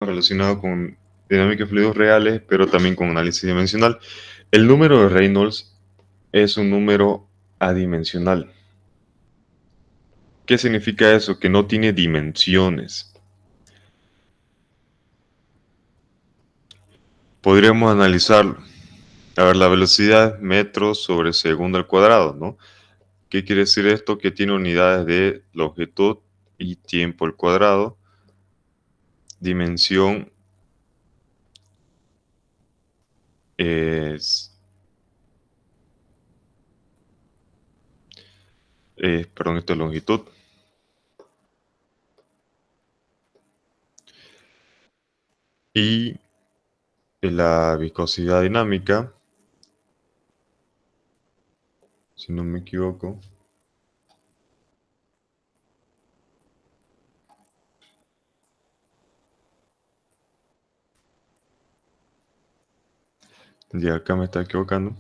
relacionado con dinámica de fluidos reales, pero también con análisis dimensional. El número de Reynolds es un número adimensional. ¿Qué significa eso? Que no tiene dimensiones. Podríamos analizarlo. A ver, la velocidad es metros sobre segundo al cuadrado, ¿no? ¿Qué quiere decir esto? Que tiene unidades de longitud y tiempo al cuadrado. Dimensión es... perdón, esto es longitud. Y la viscosidad dinámica, si no me equivoco, ya acá me está equivocando.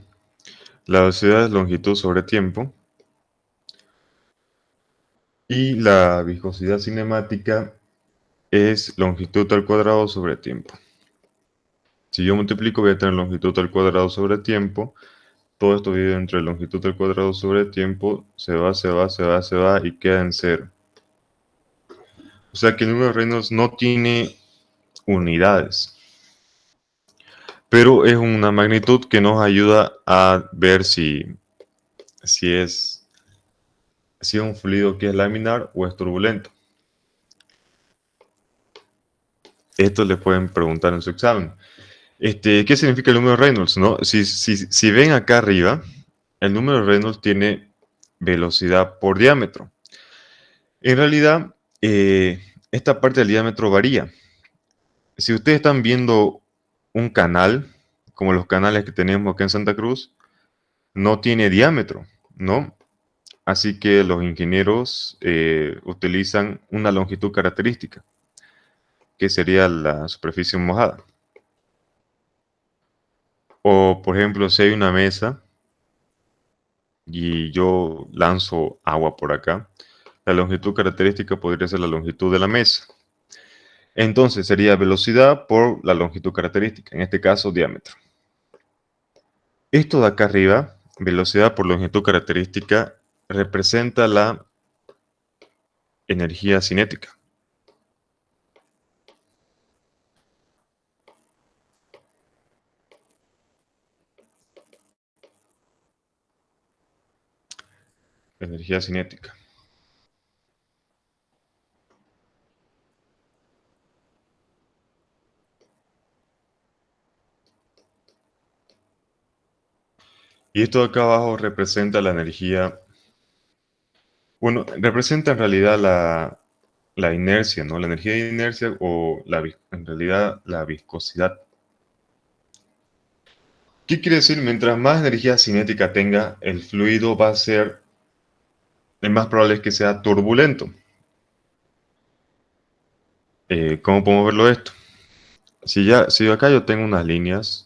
La velocidad es longitud sobre tiempo. Y la viscosidad cinemática es longitud al cuadrado sobre tiempo. Si yo multiplico, voy a tener longitud al cuadrado sobre tiempo. Todo esto dividido entre longitud al cuadrado sobre tiempo. Se va y queda en 0. O sea que el número de Reynolds no tiene unidades. Pero es una magnitud que nos ayuda a ver si es un fluido que es laminar o es turbulento. Esto le pueden preguntar en su examen. ¿Qué significa el número de Reynolds? ¿No? Si ven acá arriba, el número de Reynolds tiene velocidad por diámetro. En realidad, esta parte del diámetro varía. Si ustedes están viendo un canal, como los canales que tenemos acá en Santa Cruz, no tiene diámetro, ¿no? Así que los ingenieros utilizan una longitud característica, que sería la superficie mojada. O, por ejemplo, si hay una mesa y yo lanzo agua por acá, la longitud característica podría ser la longitud de la mesa. Entonces sería velocidad por la longitud característica, en este caso diámetro. Esto de acá arriba, velocidad por longitud característica, representa la energía cinética. Energía cinética. Y esto de acá abajo representa la energía, bueno, representa en realidad la inercia, ¿no? La energía de inercia o en realidad la viscosidad. ¿Qué quiere decir? Mientras más energía cinética tenga, el fluido va a ser, el más probable es que sea turbulento. ¿Cómo podemos verlo esto? Si acá yo tengo unas líneas,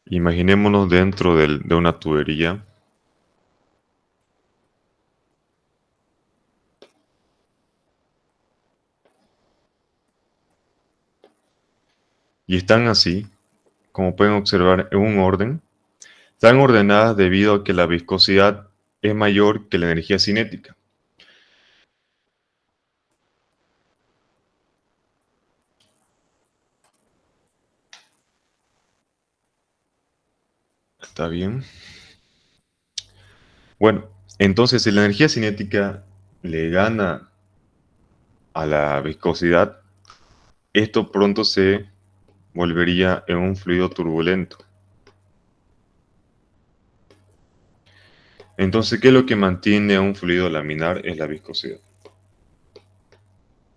imaginémonos dentro de una tubería. Y están así, como pueden observar, en un orden. Están ordenadas debido a que la viscosidad es mayor que la energía cinética. ¿Está bien? Bueno, entonces si la energía cinética le gana a la viscosidad, esto pronto se volvería en un fluido turbulento. Entonces, ¿qué es lo que mantiene a un fluido laminar? Es la viscosidad,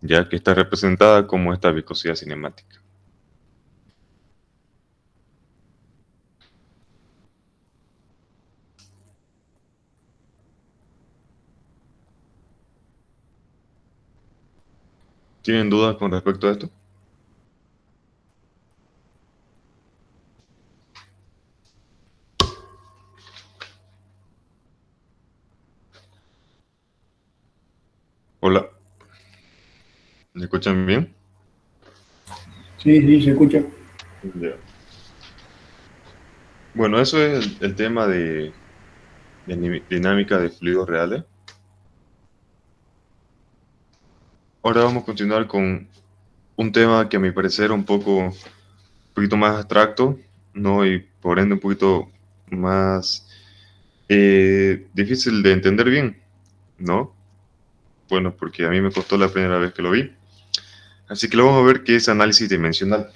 ya que está representada como esta viscosidad cinemática. ¿Tienen dudas con respecto a esto? Hola, ¿me escuchan bien? Sí, sí, se escucha. Ya. Bueno, eso es el tema de dinámica de fluidos reales. Ahora vamos a continuar con un tema que a mi parecer un poquito más abstracto, ¿no? Y por ende un poquito más difícil de entender bien, ¿no? Bueno, porque a mí me costó la primera vez que lo vi. Así que lo vamos a ver qué es análisis dimensional.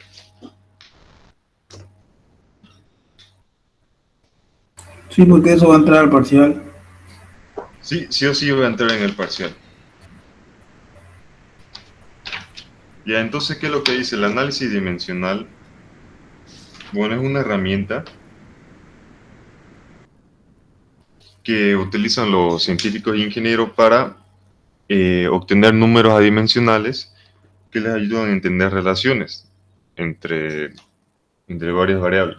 Sí, porque eso va a entrar al parcial. Sí, sí o sí voy a entrar en el parcial. Ya, entonces, ¿qué es lo que dice? El análisis dimensional, bueno, es una herramienta que utilizan los científicos e ingenieros para obtener números adimensionales que les ayudan a entender relaciones entre, entre varias variables.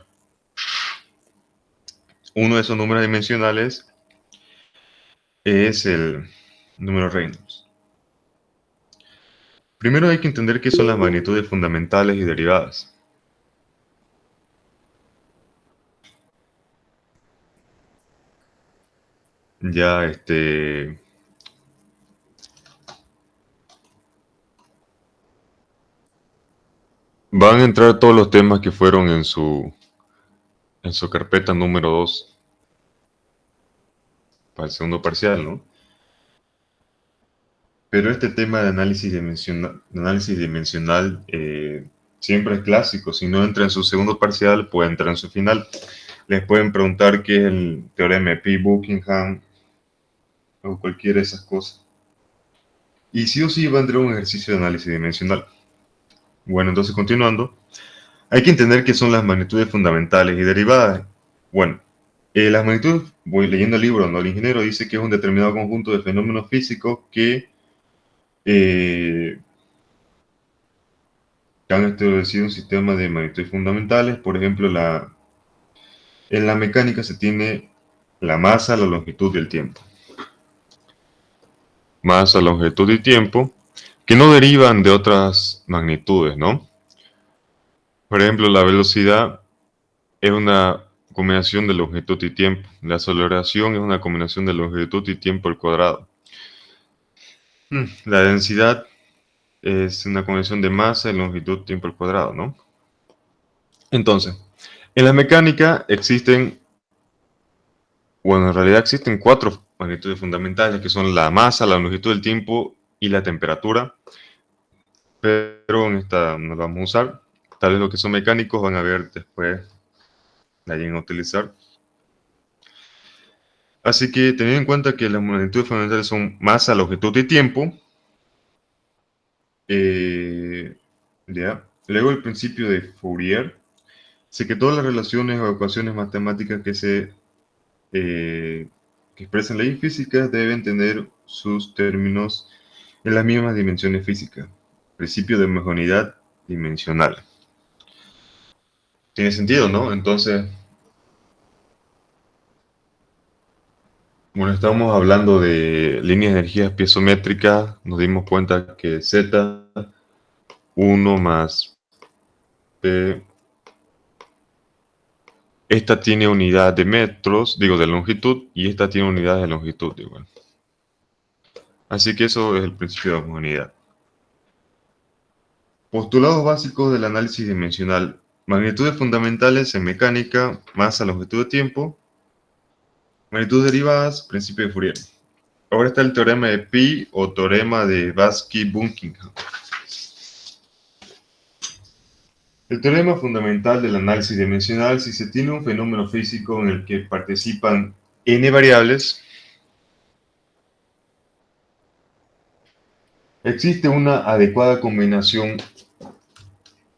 Uno de esos números dimensionales es el número Reynolds. Primero hay que entender qué son las magnitudes fundamentales y derivadas. Ya, van a entrar todos los temas que fueron en su carpeta número 2 para el segundo parcial, ¿no? Pero este tema de análisis dimensional siempre es clásico. Si no entra en su segundo parcial, puede entrar en su final. Les pueden preguntar qué es el teorema de Pi-Buckingham o cualquiera de esas cosas. Y sí o sí va a entrar un ejercicio de análisis dimensional. Bueno, entonces continuando, hay que entender qué son las magnitudes fundamentales y derivadas. Bueno, las magnitudes, voy leyendo el libro, ¿no? El ingeniero dice que es un determinado conjunto de fenómenos físicos eh, que han establecido un sistema de magnitudes fundamentales. Por ejemplo, en la mecánica se tiene la masa, la longitud y el tiempo. Masa, longitud y tiempo, que no derivan de otras magnitudes, ¿no? Por ejemplo, la velocidad es una combinación de longitud y tiempo. La aceleración es una combinación de longitud y tiempo al cuadrado. La densidad es una combinación de masa y longitud, tiempo al cuadrado, ¿no? Entonces, en la mecánica existen, bueno, en realidad existen cuatro magnitudes fundamentales que son la masa, la longitud del tiempo y la temperatura, pero en esta no la vamos a usar. Tal vez los que son mecánicos van a ver después, la lleguen a utilizar. Así que teniendo en cuenta que las magnitudes fundamentales son masa, longitud y tiempo, ya. Luego el principio de Fourier, sé que todas las relaciones o ecuaciones matemáticas eh, que expresan leyes físicas deben tener sus términos en las mismas dimensiones físicas. Principio de homogeneidad dimensional. Tiene sentido, ¿no? Entonces, bueno, estamos hablando de líneas de energías piezométricas, nos dimos cuenta que Z 1 más P, esta tiene unidad de metros, digo de longitud, y esta tiene unidad de longitud igual. Así que eso es el principio de homogeneidad. Postulados básicos del análisis dimensional. Magnitudes fundamentales en mecánica, masa, longitud de tiempo. Magnitudes derivadas, principio de Fourier. Ahora está el teorema de Pi o teorema de Varsky-Buckingham. El teorema fundamental del análisis dimensional, si se tiene un fenómeno físico en el que participan n variables, existe una adecuada combinación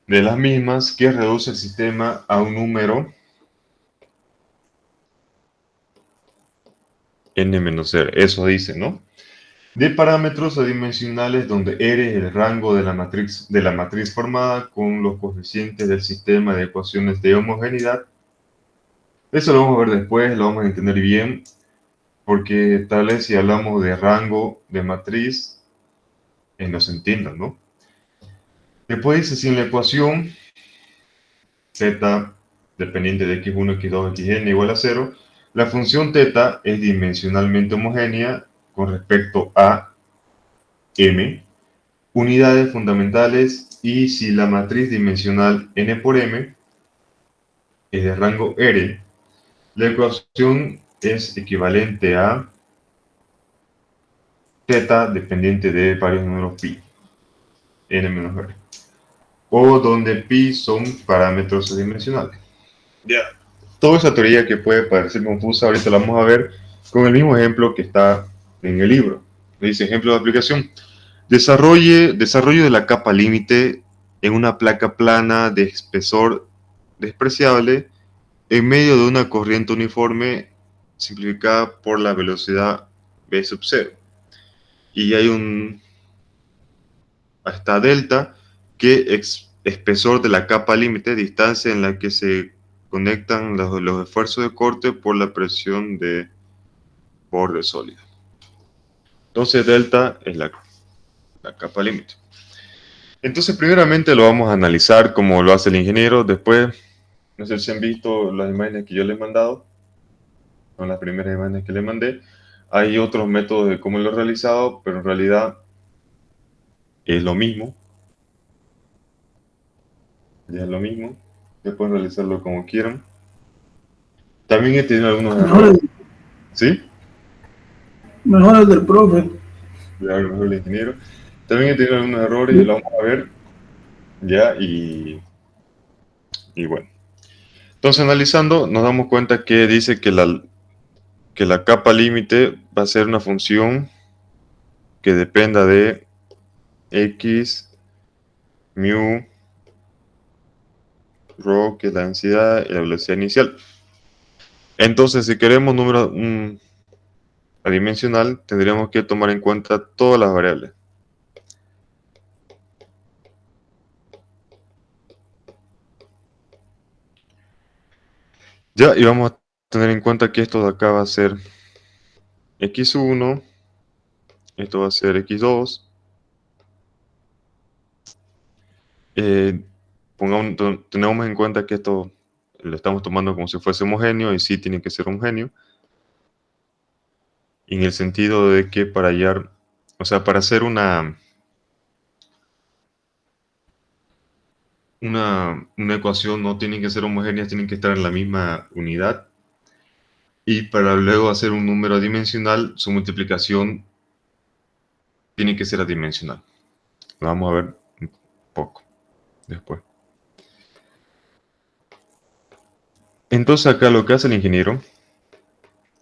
de las mismas que reduce el sistema a un número n-r, eso dice, ¿no? De parámetros adimensionales donde R es el rango de la matriz formada con los coeficientes del sistema de ecuaciones de homogeneidad. Eso lo vamos a ver después, lo vamos a entender bien, porque tal vez si hablamos de rango de matriz, no se entienda, ¿no? Después dice, si en la ecuación z dependiente de x1, x2, xn igual a 0, la función θ es dimensionalmente homogénea con respecto a m, unidades fundamentales, y si la matriz dimensional n por m es de rango R, la ecuación es equivalente a θ dependiente de varios números pi, n menos r, o donde pi son parámetros adimensionales. Ya, toda esa teoría que puede parecer confusa, ahorita la vamos a ver con el mismo ejemplo que está en el libro. Dice, ejemplo de aplicación. Desarrollo de la capa límite en una placa plana de espesor despreciable en medio de una corriente uniforme simplificada por la velocidad v sub 0. Y hay hasta delta, que espesor de la capa límite, distancia en la que se conectan los esfuerzos de corte por la presión de borde sólido. Entonces delta es la capa límite. Entonces primeramente lo vamos a analizar como lo hace el ingeniero. Después, no sé si han visto las imágenes que yo les he mandado, son las primeras imágenes que les mandé. Hay otros métodos de cómo lo he realizado, pero en realidad es lo mismo. Ya es lo mismo. Ya pueden realizarlo como quieran. También he tenido algunos errores. ¿Sí? Mejor el del profe. Claro, mejor el ingeniero. También he tenido algunos errores y lo vamos a ver. Ya, y bueno. Entonces, analizando, nos damos cuenta que dice que la capa límite va a ser una función que dependa de x, mu, rho, que es la densidad, y la velocidad inicial. Entonces, si queremos número adimensional, tendríamos que tomar en cuenta todas las variables. Ya, y vamos a tener en cuenta que esto de acá va a ser x1, esto va a ser x2. Tenemos en cuenta que esto lo estamos tomando como si fuese homogéneo, y sí tiene que ser homogéneo, en el sentido de que para hallar, o sea, para hacer una ecuación no tienen que ser homogéneas, tienen que estar en la misma unidad, y para luego hacer un número adimensional, su multiplicación tiene que ser adimensional. Lo vamos a ver un poco después. Entonces acá lo que hace el ingeniero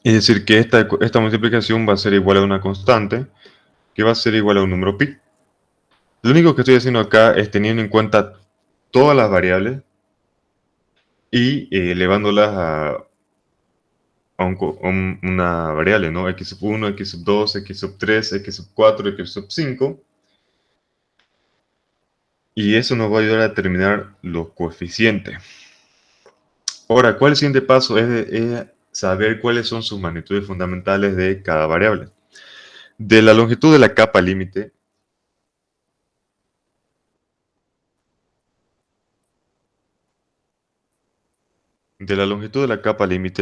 es decir que esta multiplicación va a ser igual a una constante, que va a ser igual a un número pi. Lo único que estoy haciendo acá es teniendo en cuenta todas las variables y elevándolas a una variable, ¿no? X sub 1, X sub 2, X sub 3, X sub 4, X sub 5. Y eso nos va a ayudar a determinar los coeficientes. Ahora, ¿cuál es el siguiente paso? Es saber cuáles son sus magnitudes fundamentales de cada variable. De la longitud de la capa límite,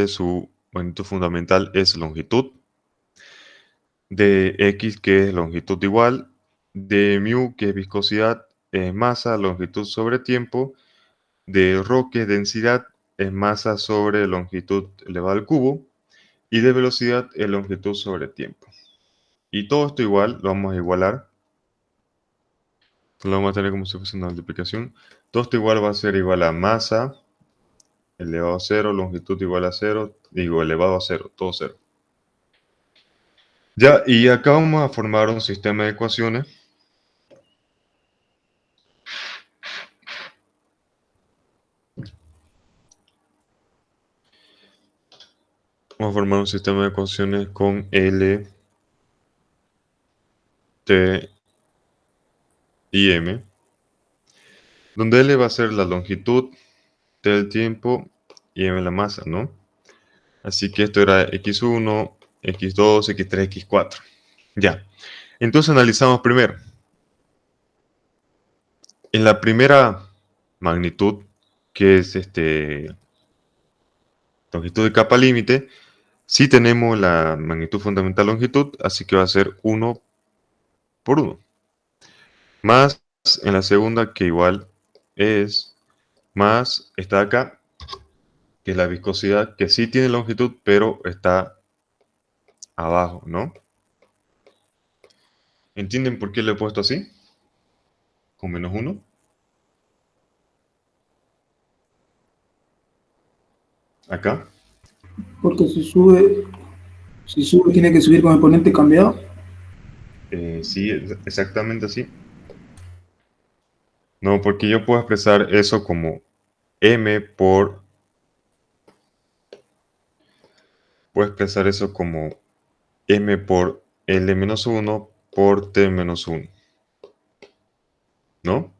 su magnitud fundamental es longitud. De x, que es longitud igual. De mu, que es viscosidad, es masa, longitud sobre tiempo. De rho, que es densidad, es masa sobre longitud elevada al cubo. Y de velocidad es longitud sobre tiempo. Y todo esto igual, lo vamos a igualar. Lo vamos a tener como si fuese una multiplicación. Todo esto igual va a ser igual a masa elevado a 0, longitud igual a 0, elevado a 0, todo 0. Ya, y acá vamos a formar un sistema de ecuaciones. Vamos a formar un sistema de ecuaciones con L, T y M, donde L va a ser la longitud, T el tiempo y M la masa, ¿no? Así que esto era x1, x2, x3, x4. Ya. Entonces analizamos primero. En la primera magnitud, que es longitud de capa límite, sí tenemos la magnitud fundamental longitud, así que va a ser 1 por 1. Más en la segunda, que igual es más está acá, que es la viscosidad, que sí tiene longitud, pero está abajo, ¿no? ¿Entienden por qué lo he puesto así? Con menos 1. Acá. Porque si sube tiene que subir con el ponente cambiado. Sí, exactamente así. No, porque yo puedo expresar eso como m por... Puedo expresar eso como m por L menos 1 por T menos 1, ¿no?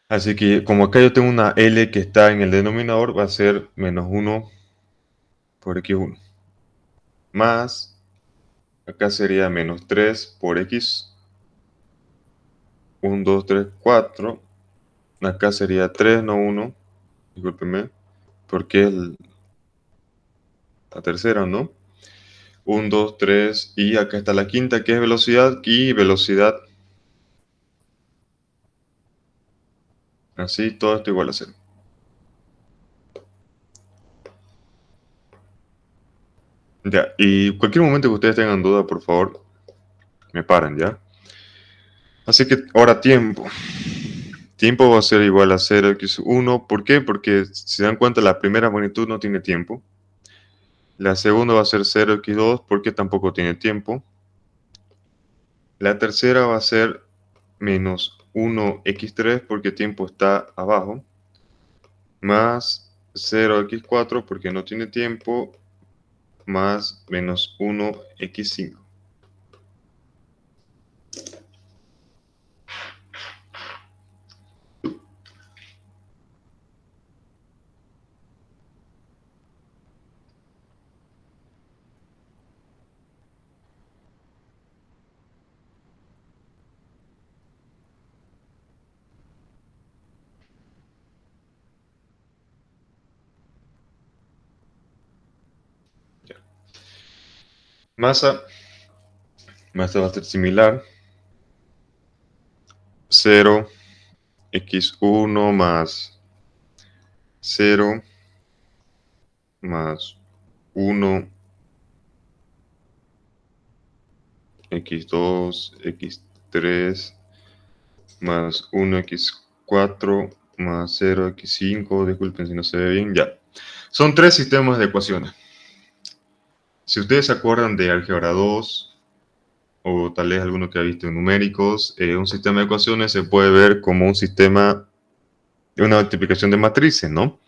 Así que como acá yo tengo una L que está en el denominador, va a ser menos 1 por X1. Más, acá sería menos 3 por X. 1, 2, 3, 4. Acá sería 3, no 1. Discúlpeme, porque es la tercera, ¿no? 1, 2, 3, y acá está la quinta, que es velocidad, y velocidad. Así, todo esto igual a 0. Ya, y cualquier momento que ustedes tengan duda, por favor, me paran, ¿ya? Así que ahora tiempo. Tiempo va a ser igual a 0x1. ¿Por qué? Porque si se dan cuenta, la primera magnitud no tiene tiempo. La segunda va a ser 0x2 porque tampoco tiene tiempo. La tercera va a ser menos 1x3 porque tiempo está abajo. Más 0x4 porque no tiene tiempo. Más menos 1x5. Ya. Masa va a ser similar. 0x1 más 0 más 1 x2, x3 más 1x4 más 0x5, disculpen si no se ve bien, ya. Son tres sistemas de ecuaciones. Si ustedes se acuerdan de álgebra 2, o tal vez alguno que ha visto en numéricos, un sistema de ecuaciones se puede ver como un sistema de una multiplicación de matrices, ¿no?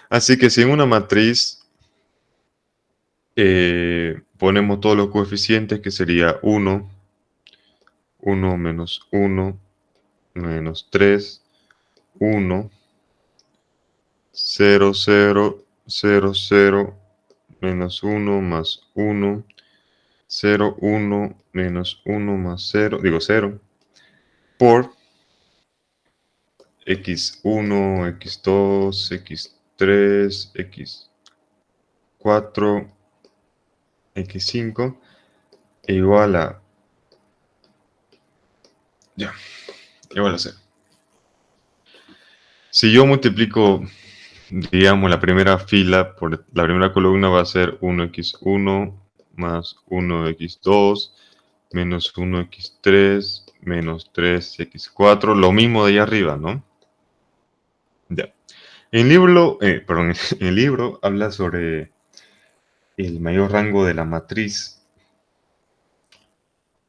Así que si en una matriz ponemos todos los coeficientes, que sería 1, 1 menos 1, menos 3, 1, 0, 0, 0, 0, menos 1 más 1, 0, 1, menos 1 más 0, digo 0, por x1, x2, x3, x4, x5, igual a... Ya, igual a 0. Si yo multiplico, digamos, la primera fila por la primera columna, va a ser 1x1 más 1x2 menos 1x3 menos 3x4, lo mismo de ahí arriba, ¿no? Ya. En el libro habla sobre el mayor rango de la matriz.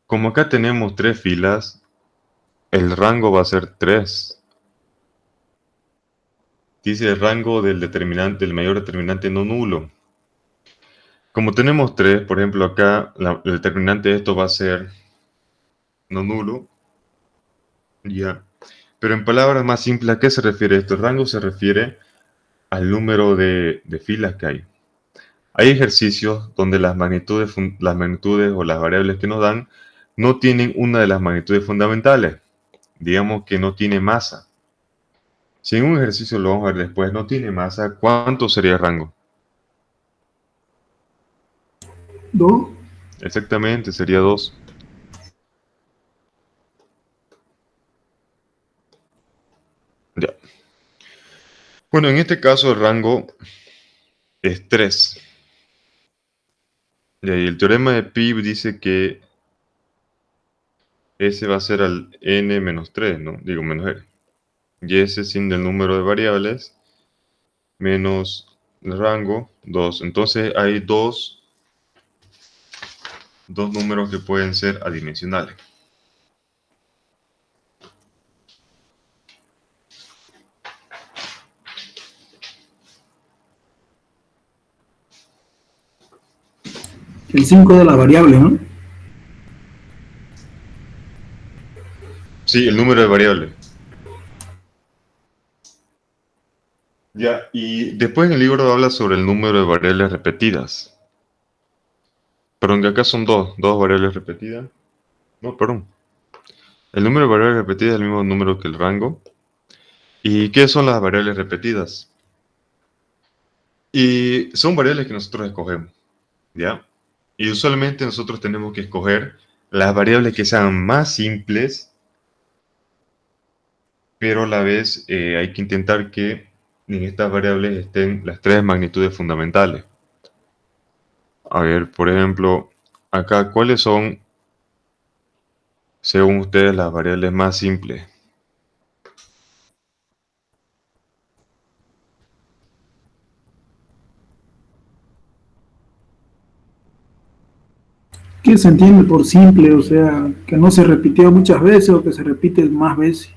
Como acá tenemos tres filas, el rango va a ser 3. Dice el rango del determinante, el mayor determinante no nulo. Como tenemos 3, por ejemplo, acá el determinante de esto va a ser no nulo. Ya. Pero en palabras más simples, ¿a qué se refiere esto? El rango se refiere al número de filas que hay. Hay ejercicios donde las magnitudes o las variables que nos dan no tienen una de las magnitudes fundamentales. digamos que no tiene masa. Si en un ejercicio lo vamos a ver después, no tiene masa, ¿cuánto sería el rango? 2. Exactamente, sería 2. Ya. Bueno, en este caso el rango es 3. Y el teorema de Pi dice que S va a ser al n menos 3, ¿no? Digo, menos r. Y S sin el número de variables menos el rango 2. Entonces hay dos números que pueden ser adimensionales. El 5 de la variable, ¿no? Sí, el número de variables. Ya, y después en el libro habla sobre el número de variables repetidas. Perdón, que acá son dos variables repetidas. No, perdón. El número de variables repetidas es el mismo número que el rango. ¿Y qué son las variables repetidas? Y son variables que nosotros escogemos, ¿ya? Y usualmente nosotros tenemos que escoger las variables que sean más simples, pero a la vez hay que intentar que en estas variables estén las tres magnitudes fundamentales. A ver, por ejemplo, acá, ¿cuáles son, según ustedes, las variables más simples? ¿Qué se entiende por simple? O sea, que no se repitió muchas veces o que se repite más veces.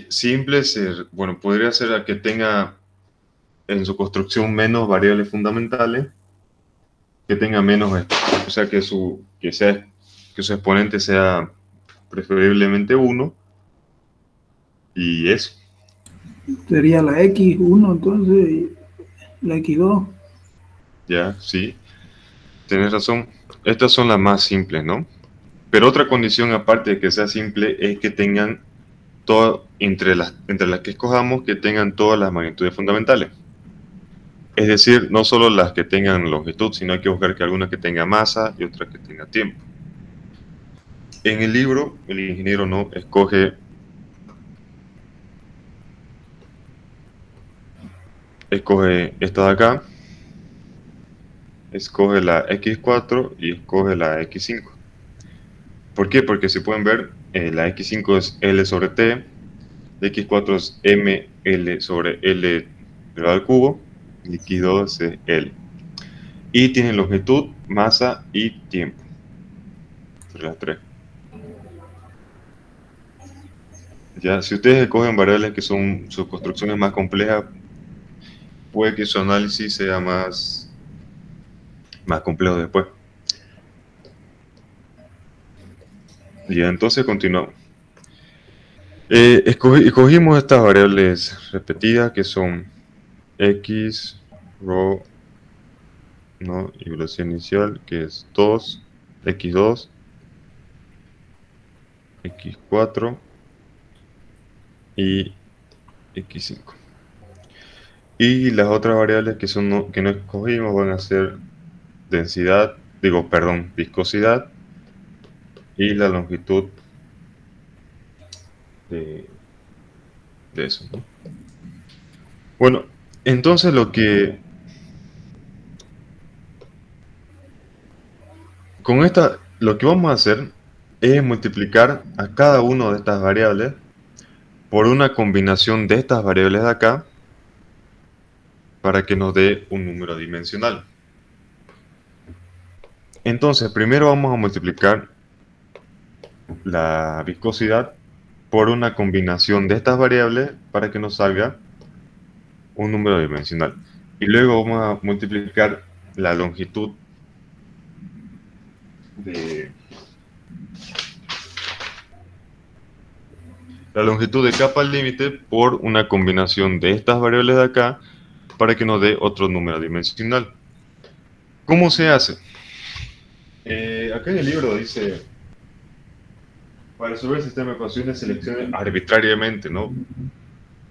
Simple, bueno, podría ser la que tenga en su construcción menos variables fundamentales, que tenga menos, o sea, que su exponente sea preferiblemente 1, y eso, Sería la X1, entonces, y la X2. ya, sí, tienes razón. Estas son las más simples, ¿no? Pero otra condición aparte de que sea simple es que tengan entre las que escojamos, que tengan todas las magnitudes fundamentales. Es decir, no solo las que tengan longitud, sino hay que buscar que alguna que tenga masa y otra que tenga tiempo. En el libro, el ingeniero no escoge esta de acá, escoge la X4 y escoge la X5. ¿Por qué? Porque si pueden ver, la X5 es L sobre T, la X4 es ML sobre L elevado al cubo, y X2 es L. Y tienen longitud, masa y tiempo. Entre las tres. Ya, si ustedes escogen variables que son sus construcciones más complejas, puede que su análisis sea más complejo después. Y entonces continuamos. Escogimos estas variables repetidas que son X, ρ, ¿no? Y velocidad inicial, que es 2, X2, X4 y X5. Y las otras variables que no escogimos van a ser densidad, viscosidad y la longitud de eso, ¿no? Bueno, entonces lo que vamos a hacer es multiplicar a cada una de estas variables por una combinación de estas variables de acá para que nos dé un número dimensional. Entonces, primero vamos a multiplicar la viscosidad por una combinación de estas variables para que nos salga un número dimensional. Y luego vamos a multiplicar la longitud de capa límite por una combinación de estas variables de acá para que nos dé otro número dimensional. ¿Cómo se hace? Acá en el libro dice, para resolver el sistema de ecuaciones seleccione arbitrariamente, ¿no?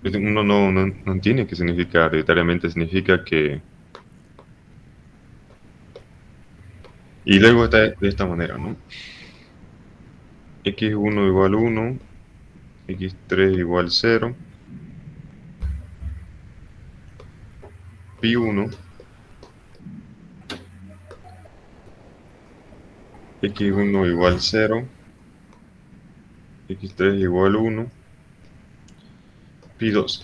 Uno no entiende qué significa arbitrariamente, significa que... Y luego está de esta manera, ¿no? x1 igual 1, x3 igual 0, pi1, x1 igual 0, x3 igual 1, pi2.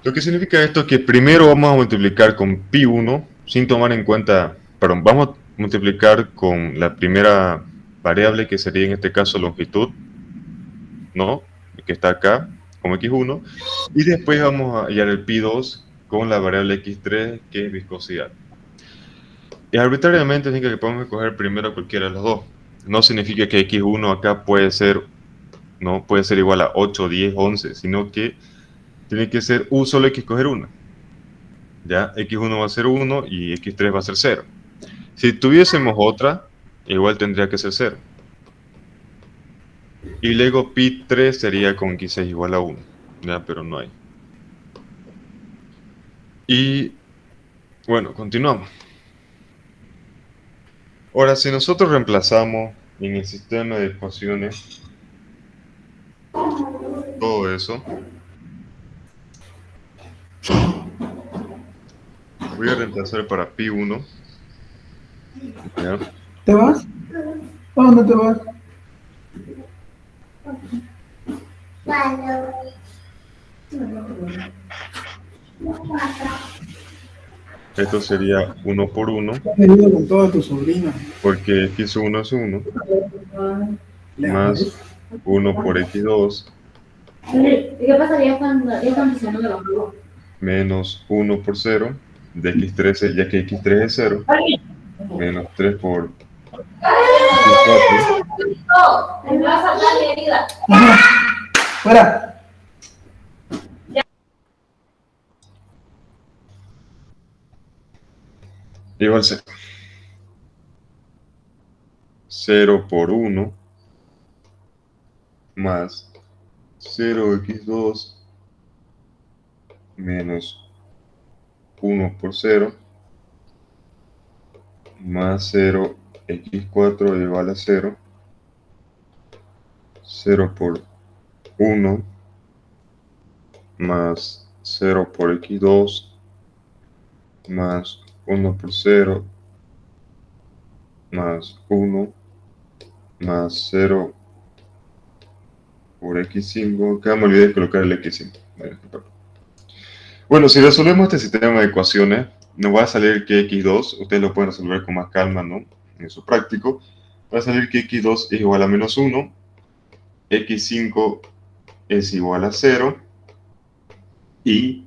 Lo que significa esto es que primero vamos a multiplicar con pi1 sin tomar en cuenta, perdón, vamos a multiplicar con la primera variable que sería en este caso longitud, ¿no? Que está acá como x1, y después vamos a hallar el pi2 con la variable x3 que es viscosidad. Y arbitrariamente significa que podemos escoger primero cualquiera de los dos. No significa que x1 acá puede ser igual a 8, 10, 11, sino que tiene que ser solo hay que escoger una. Ya, x1 va a ser 1 y x3 va a ser 0. Si tuviésemos otra, igual tendría que ser 0. Y luego pi3 sería con x6 igual a 1. Ya, pero no hay. Y bueno, continuamos. Ahora, si nosotros reemplazamos en el sistema de ecuaciones todo eso, voy a reemplazar para pi1. ¿Ya? ¿Te vas? ¿A dónde te vas? Esto sería 1 por 1, He ido con todas tus sobrinas. porque x1 es 1, más 1 por x2, ¿Y qué pasaría cuando ya están diciendo de los juegos? menos 1 por 0, de x3, ya que x3 es 0, menos 3 por x4, Me va a saltar mi herida. ¡Fuera! igual 0. 0 por 1, más 0x2, menos 1 por 0, más 0x4 igual a 0, 0 por 1, más 0 por x2, más 1 por 0, más 1, más 0 por x5. Acá me olvidé de colocar el x5. Bueno, si resolvemos este sistema de ecuaciones, nos va a salir que x2, ustedes lo pueden resolver con más calma, ¿no? En su práctico, va a salir que x2 es igual a menos 1, x5 es igual a 0 y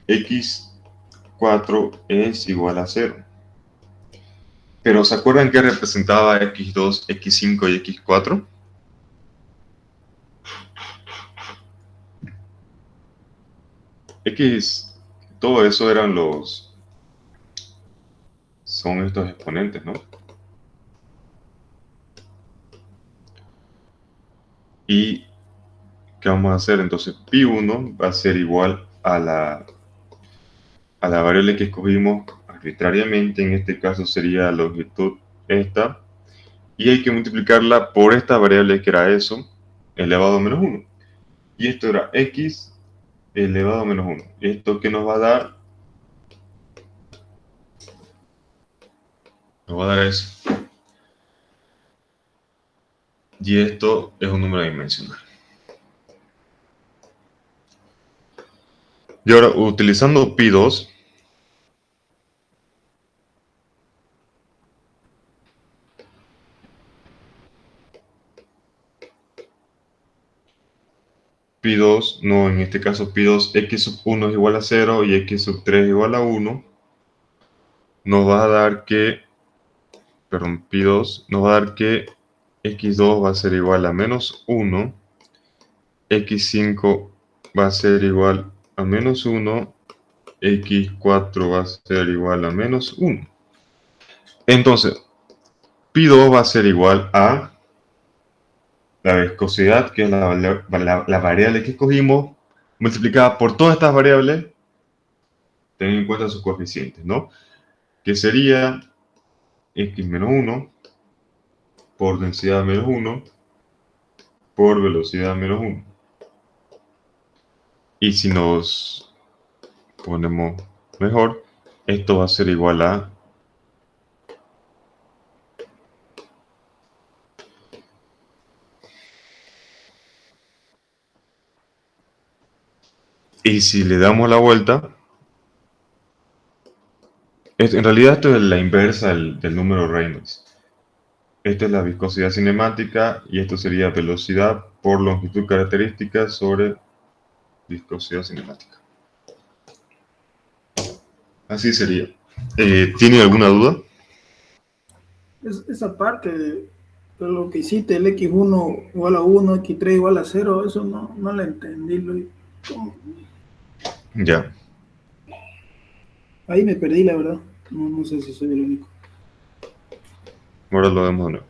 x4 es igual a 0. Pero ¿se acuerdan qué representaba x2, x5 y x4? Todo eso son estos exponentes, ¿no? ¿Y qué vamos a hacer? Entonces, pi1 va a ser igual a la variable que escogimos arbitrariamente, en este caso sería la longitud esta, y hay que multiplicarla por esta variable que era eso, elevado a menos 1. Y esto era x elevado a menos 1. ¿Esto qué nos va a dar? Nos va a dar eso. Y esto es un número dimensional. Y ahora, utilizando pi2, pi2, no, en este caso pi2, x sub 1 es igual a 0 y x sub 3 es igual a 1, nos va a dar que, perdón, pi2 nos va a dar que x2 va a ser igual a menos 1, x5 va a ser igual a menos 1, x4 va a ser igual a menos 1. Entonces, pi2 va a ser igual a la viscosidad, que es la variable que escogimos, multiplicada por todas estas variables, teniendo en cuenta sus coeficientes, ¿no? Que sería x menos 1 por densidad menos 1 por velocidad menos 1. Y si nos ponemos mejor, esto va a ser igual a y si le damos la vuelta, en realidad esto es la inversa del número Reynolds. Esta es la viscosidad cinemática y esto sería velocidad por longitud característica sobre viscosidad cinemática. Así sería. ¿Tiene alguna duda? Esa parte de lo que hiciste, el x1 igual a 1, x3 igual a 0, eso no la entendí. Ya. Ahí me perdí, la verdad. No sé si soy el único. Ahora lo vemos de nuevo.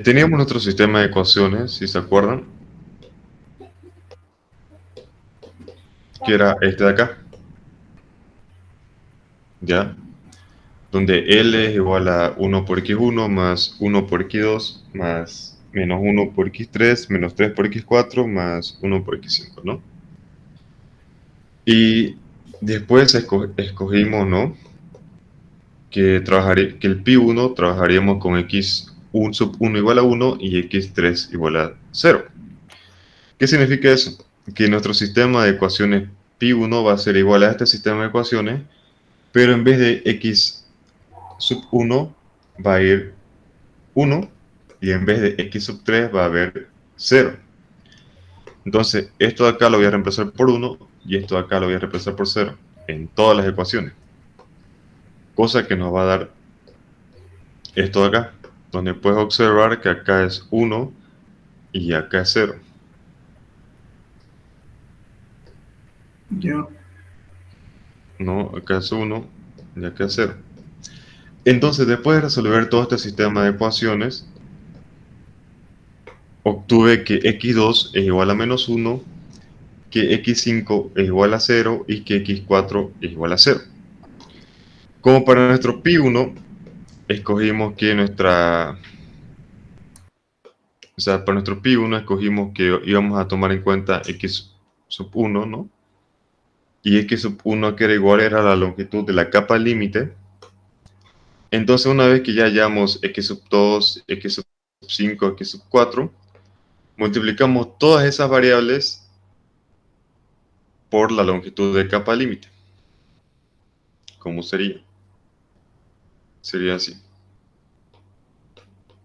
Teníamos nuestro sistema de ecuaciones, si se acuerdan, que era este de acá, ¿ya? Donde L es igual a 1 por x1 más 1 por x2 más menos 1 por x3 menos 3 por x4 más 1 por x5, ¿no? Y después escogimos, ¿no? Que el pi1 trabajaríamos con x1 sub 1 igual a 1 y x3 igual a 0. ¿Qué significa eso? Que nuestro sistema de ecuaciones pi1 va a ser igual a este sistema de ecuaciones, pero en vez de x sub 1 va a ir 1 y en vez de x sub 3 va a haber 0. Entonces, esto de acá lo voy a reemplazar por 1 y esto de acá lo voy a reemplazar por 0 en todas las ecuaciones. Cosa que nos va a dar esto de acá, donde puedes observar que acá es 1 y acá es 0. Ya. No, acá es 1 y acá es 0. Entonces, después de resolver todo este sistema de ecuaciones, obtuve que x2 es igual a menos 1, que x5 es igual a 0 y que x4 es igual a 0. Como para nuestro pi1, escogimos que para nuestro pi1 escogimos que íbamos a tomar en cuenta x sub 1, ¿no? Y x sub 1 que era la longitud de la capa límite. Entonces, una vez que ya hallamos x sub 2, x sub 5, x sub 4, multiplicamos todas esas variables por la longitud de capa límite. ¿Cómo sería? Sería así.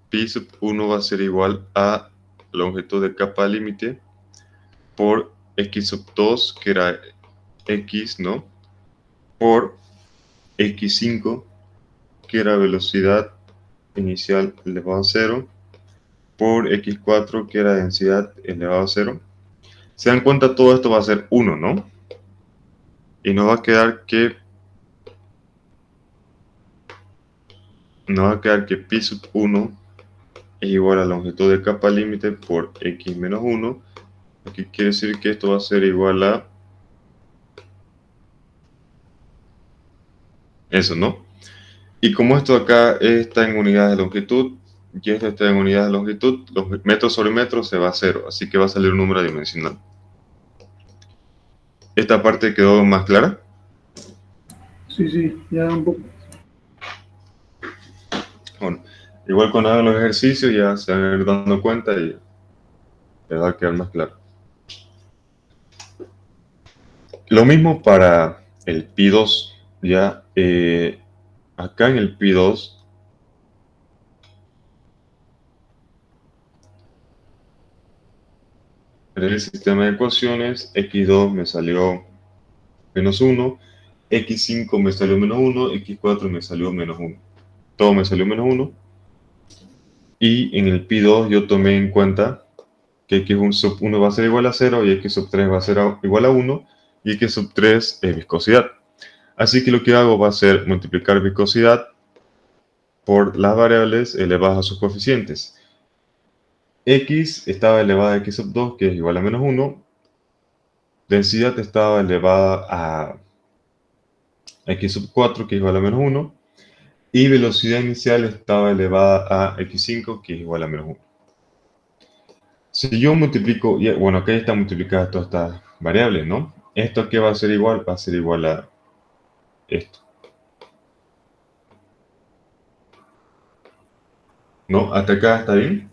Pi sub 1 va a ser igual a longitud de capa límite por x sub 2, que era x, ¿no? Por x5, que era velocidad inicial elevado a 0, por x4, que era densidad elevado a 0. Se dan cuenta, todo esto va a ser 1, ¿no? Y nos va a quedar que pi sub 1 es igual a longitud de capa límite por x menos 1. Aquí quiere decir que esto va a ser igual a eso, ¿no? Y como esto acá está en unidades de longitud y esto está en unidades de longitud, los metros sobre metros se va a 0, así que va a salir un número dimensional. ¿Esta parte quedó más clara? Sí, ya un poco. Bueno, igual cuando hagan los ejercicios ya se van a ir dando cuenta y les va a quedar más claro. Lo mismo para el pi2, ya acá en el pi2 en el sistema de ecuaciones, x2 me salió menos 1, x5 me salió menos 1, x4 me salió menos 1. Todo me salió menos 1. Y en el pi2 yo tomé en cuenta que x sub 1 va a ser igual a 0 y x sub 3 va a ser igual a 1 y x sub 3 es viscosidad. Así que lo que hago va a ser multiplicar viscosidad por las variables elevadas a sus coeficientes. X estaba elevada a x sub 2, que es igual a menos 1. Densidad estaba elevada a x sub 4, que es igual a menos 1. Y velocidad inicial estaba elevada a x5, que es igual a menos 1. Si yo multiplico, bueno, acá están multiplicadas todas estas variables, ¿no? ¿Esto qué va a ser igual? Va a ser igual a esto. ¿No? ¿Hasta acá está bien?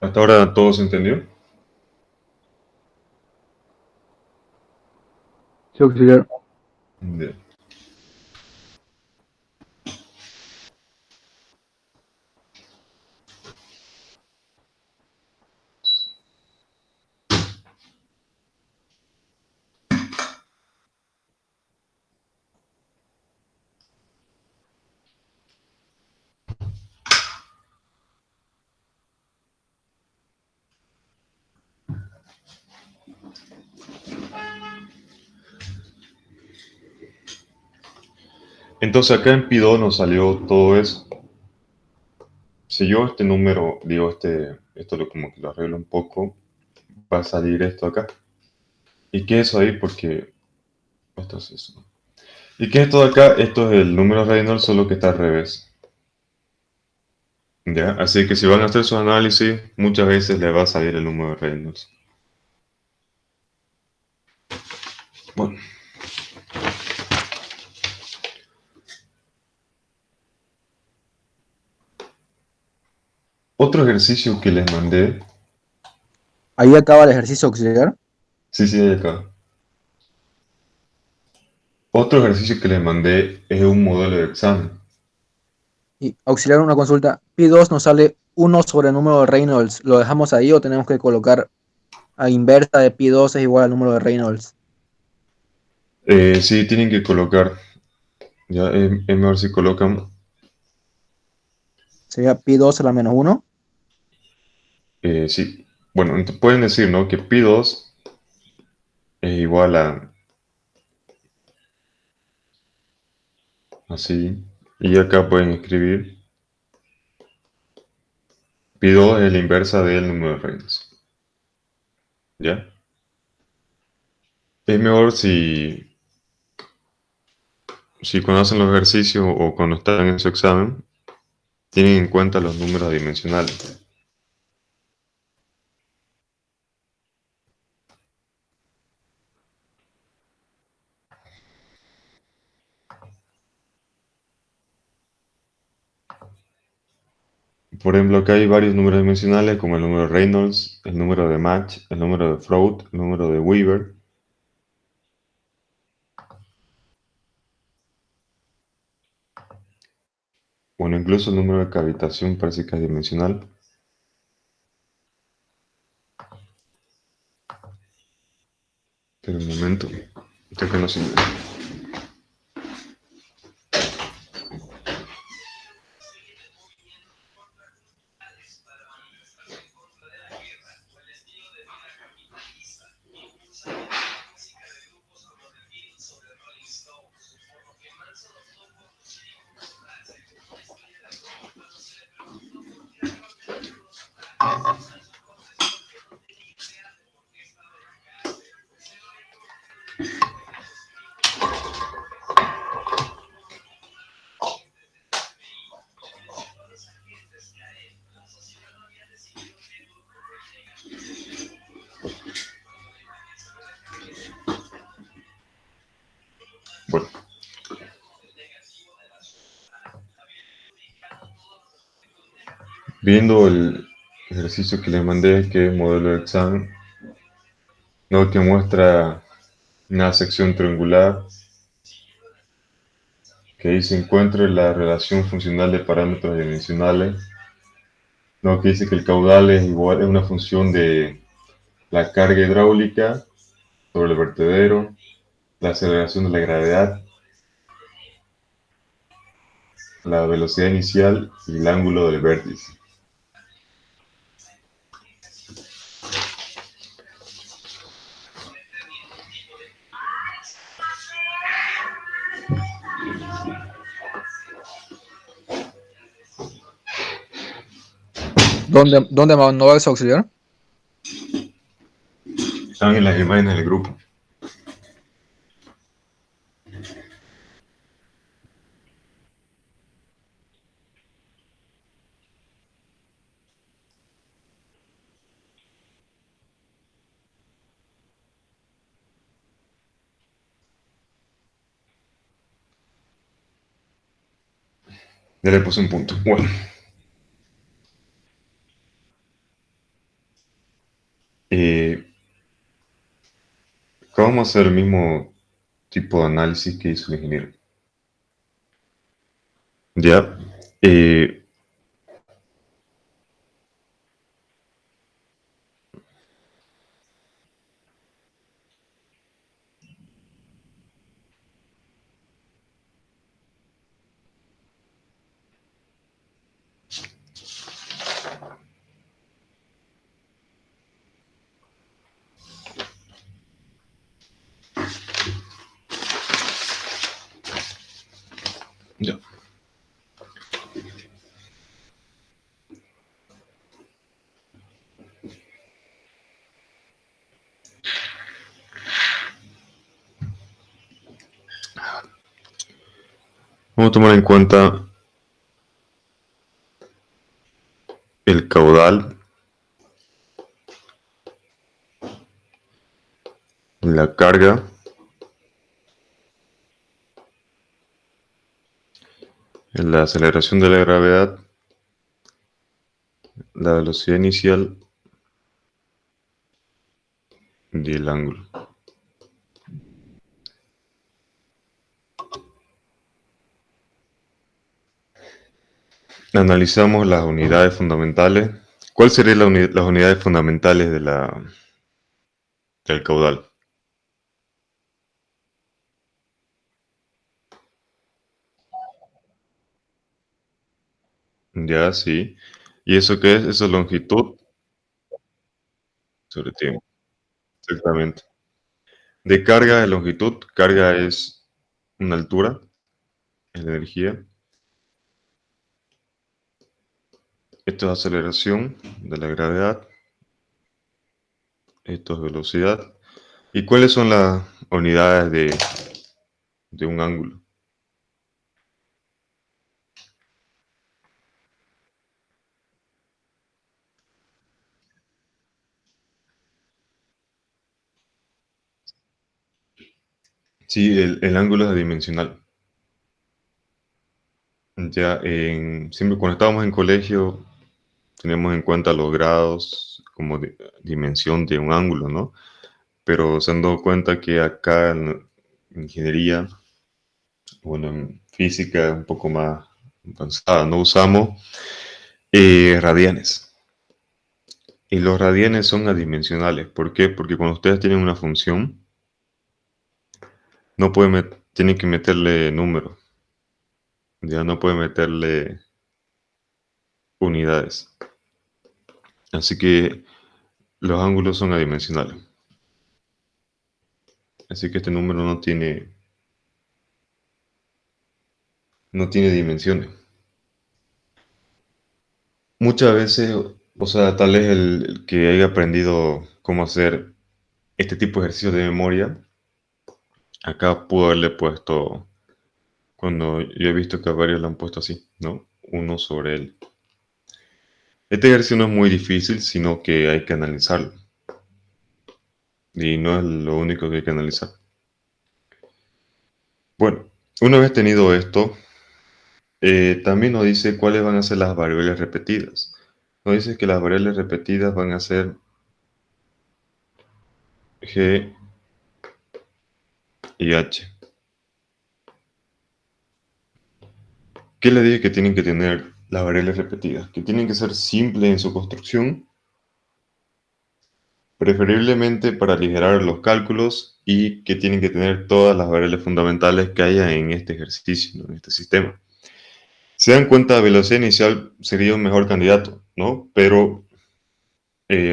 ¿Hasta ahora todo se entendió? Sí, auxiliar. Bien. Entonces acá en Pi2 nos salió todo eso. Si yo este número, digo, esto como que lo arreglo un poco, va a salir esto acá. ¿Y qué es eso ahí? Porque esto es eso. ¿Y qué es esto de acá? Esto es el número Reynolds, solo que está al revés. ¿Ya? Así que si van a hacer su análisis, muchas veces le va a salir el número de Reynolds. Bueno. Otro ejercicio que les mandé. Ahí acaba el ejercicio, auxiliar. Sí, ahí acá. Otro ejercicio que les mandé es un modelo de examen. Y auxiliar, una consulta. Pi2 nos sale 1 sobre el número de Reynolds. ¿Lo dejamos ahí o tenemos que colocar a inversa de Pi2 es igual al número de Reynolds? Sí, tienen que colocar. Ya, es mejor si colocan. Sería Pi2 a la menos 1. Sí. Bueno, pueden decir, ¿no? Que Pi2 es igual a así. Y acá pueden escribir. Pi2 es la inversa del número de Reynolds. ¿Ya? Es mejor si cuando hacen los ejercicios o cuando están en su examen, tienen en cuenta los números dimensionales. Por ejemplo, acá hay varios números dimensionales como el número de Reynolds, el número de Mach, el número de Freud, el número de Weaver. Bueno, incluso el número de cavitación parece que es dimensional. Pero un momento, esto que no sirve. Bueno, viendo ejercicio que les mandé, que es modelo de examen, ¿no? Que muestra una sección triangular que dice encuentre la relación funcional de parámetros dimensionales, ¿no? Que dice que el caudal es igual, es una función de la carga hidráulica sobre el vertedero, la aceleración de la gravedad, la velocidad inicial y el ángulo del vértice. ¿Dónde no va a auxiliar? Están en las imágenes del grupo. Ya le puse un punto. Bueno. Acá vamos a hacer el mismo tipo de análisis que hizo el ingeniero. Ya. Ya. Vamos a tomar en cuenta el caudal, la carga, la aceleración de la gravedad, la velocidad inicial y el ángulo. Analizamos las unidades fundamentales. ¿Cuáles serían las unidades fundamentales del caudal? Ya, sí. ¿Y eso qué es? Eso es longitud sobre tiempo. Exactamente. De carga de longitud, carga es una altura, es la energía. Esto es aceleración de la gravedad. Esto es velocidad. ¿Y cuáles son las unidades de un ángulo? Sí, el ángulo es adimensional. Ya siempre cuando estábamos en colegio tenemos en cuenta los grados como dimensión de un ángulo, ¿no? Pero se han dado cuenta que acá en ingeniería, bueno, en física un poco más avanzada, no usamos radianes. Y los radianes son adimensionales. ¿Por qué? Porque cuando ustedes tienen una función, no pueden tienen que meterle números. Ya no pueden meterle unidades. Así que los ángulos son adimensionales. Así que este número no tiene dimensiones. Muchas veces, o sea, tal vez el que haya aprendido cómo hacer este tipo de ejercicios de memoria, acá pudo haberle puesto, cuando yo he visto que a varios lo han puesto así, ¿no? Uno sobre él. Este ejercicio no es muy difícil, sino que hay que analizarlo. Y no es lo único que hay que analizar. Bueno, una vez tenido esto, también nos dice cuáles van a ser las variables repetidas. Nos dice que las variables repetidas van a ser G y H. ¿Qué le dije que tienen que tener las variables repetidas? Que tienen que ser simples en su construcción, preferiblemente para aligerar los cálculos, y que tienen que tener todas las variables fundamentales que haya en este ejercicio, ¿no? En este sistema. Se dan cuenta, velocidad inicial sería un mejor candidato, ¿no? Pero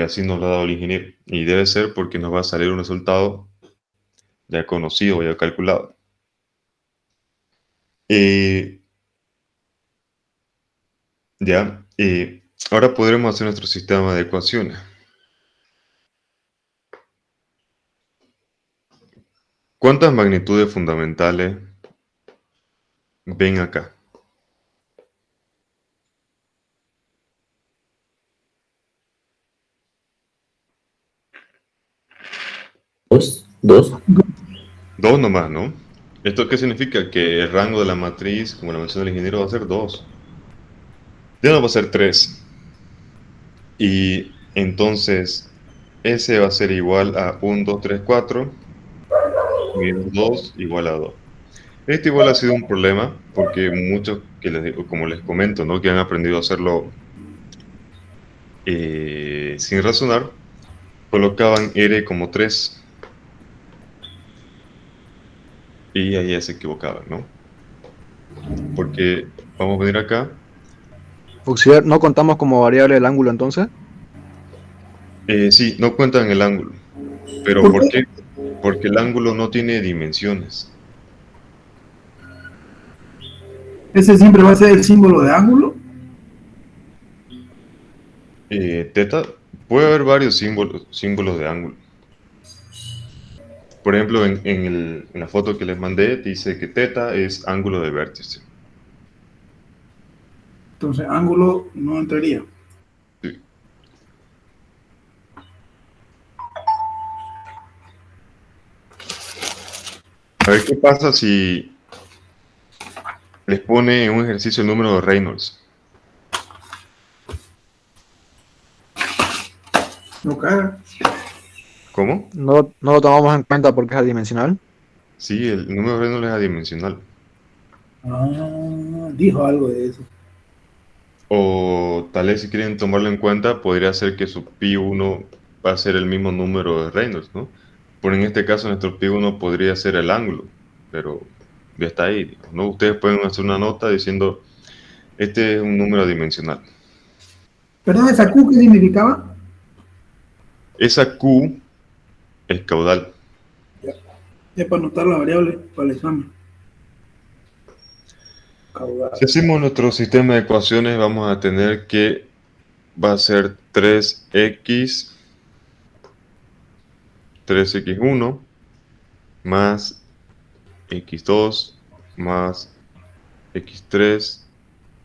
así nos lo ha dado el ingeniero. Y debe ser porque nos va a salir un resultado ya conocido, ya calculado. Ya, ahora podremos hacer nuestro sistema de ecuaciones. ¿Cuántas magnitudes fundamentales ven acá? Dos. Dos nomás, ¿no? ¿Esto qué significa? Que el rango de la matriz, como lo menciona el ingeniero, va a ser 2. Ya no va a ser 3. Y entonces, S va a ser igual a 1, 2, 3, 4, menos 2 igual a 2. Este igual ha sido un problema, porque muchos, como les comento, ¿no? Que han aprendido a hacerlo sin razonar, colocaban R como 3. Y ahí ya se equivocaban, ¿no? Porque vamos a venir acá. Auxiliar, ¿no contamos como variable el ángulo entonces? Sí, no cuentan el ángulo. ¿Pero ¿Por por qué? qué? Porque el ángulo no tiene dimensiones. Ese siempre va a ser el símbolo de ángulo. Teta, puede haber varios símbolos de ángulo. Por ejemplo, en la foto que les mandé, dice que teta es ángulo de vértice. Entonces, ángulo no entraría. Sí. A ver qué pasa si les pone en un ejercicio el número de Reynolds. No caga. ¿Cómo? No lo tomamos en cuenta porque es adimensional. Sí, el número de Reynolds es adimensional. Ah, dijo algo de eso. O tal vez si quieren tomarlo en cuenta, podría ser que su pi1 va a ser el mismo número de Reynolds, ¿no? Pero en este caso nuestro pi1 podría ser el ángulo, pero ya está ahí, ¿no? Ustedes pueden hacer una nota diciendo, este es un número dimensional. Perdón, ¿esa Q qué significaba? Esa Q es caudal. Es para anotar la variable para el examen. Caudal. Si hacemos nuestro sistema de ecuaciones, vamos a tener que va a ser 3x1 más x2 más x3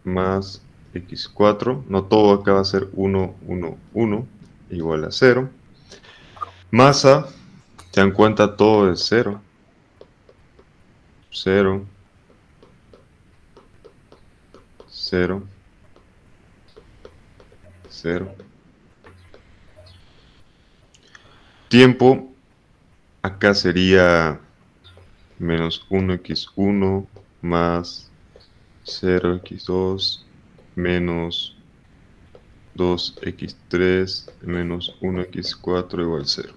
más x4, no todo acá va a ser 1, 1, 1, igual a 0. Masa, se dan cuenta, todo es 0. 0, 0, 0. Tiempo, acá sería menos 1x1 más 0x2 menos 2x3 menos 1x4 igual 0.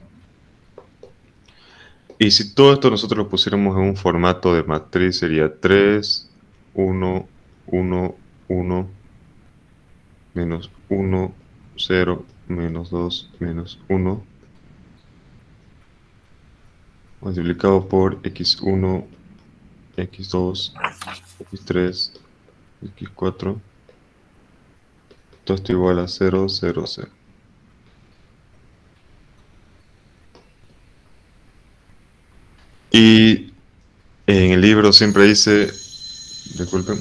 Y si todo esto nosotros lo pusiéramos en un formato de matriz, sería 3, 1, 1, 1, menos 1, 0, menos 2, menos 1, multiplicado por x1, x2, x3, x4. Todo esto igual a 0, 0, 0. Y en el libro siempre dice, disculpen,